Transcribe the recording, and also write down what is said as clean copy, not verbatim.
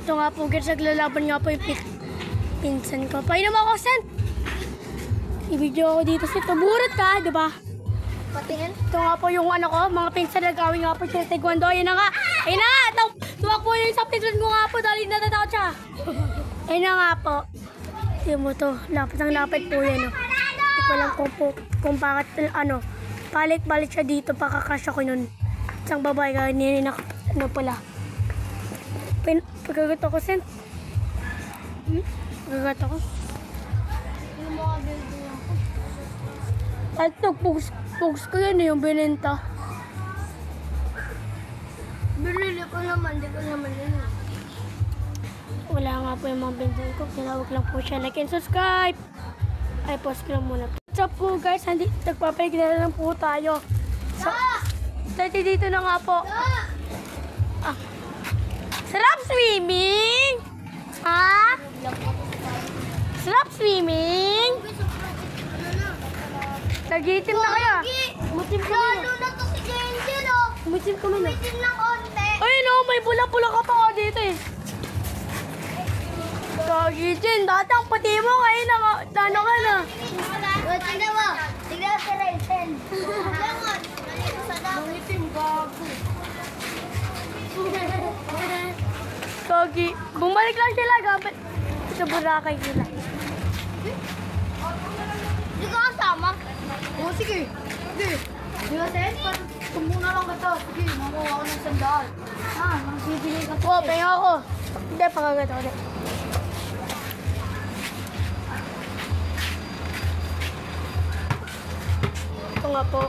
Ito nga po, guys, naglalaban nga po yung pinsan ko. Painom ako, Sen. I-video ako dito, Sen. Tuburot ka, di ba? Patingin? Ito nga po yung ano ko, mga pinsan nag-awing nga po siya sa taekwondo. Ayun na nga. Ayun na nga. Tuwak po yung sa pinsan ko nga po dahil natatakot siya. Ayun na nga po. Tingnan mo to. Lapit ng lapit po yan. Hindi ko alam kung bakit balik-balik siya dito. Pakakrush ako nun. Isang babae ka. Ano pala. Pagkagat ako, Sen. Pagkagat ako. Yung mga building ako. At pugs ko yan yung binenta. Binili ko naman, di ko naman yun. Wala nga po yung mga binenta ko. Tinawag lang po siya. Like and subscribe. Ay, pause ko lang muna. What's up po, guys? Nagpapalig na lang po tayo. Dito na nga po. Sarap swimming! Ha? Sarap swimming! Nag-iitim na kaya? Mutim kami na. Lalo na to si Angel, oh. Mutim kami na. Umitin ng konti. Ay no, may pula-pula ka pa dito eh. Kagijin, dati ang puti mo ngayon ano ka na. Tignan mo. Tignan si Rachel. Langon. Mangitim, gago. Kagi, bumalik lang sila gamit sa Boracay nila. Di ka kasama? Oo, sige. Sige. Di ba, Sen? Tumuna lang kita. Sige, makuha ako ng sandal. Ha, magbibigay ka. Oo, pahinga ako. Hindi, pakagat ako. Ito nga po.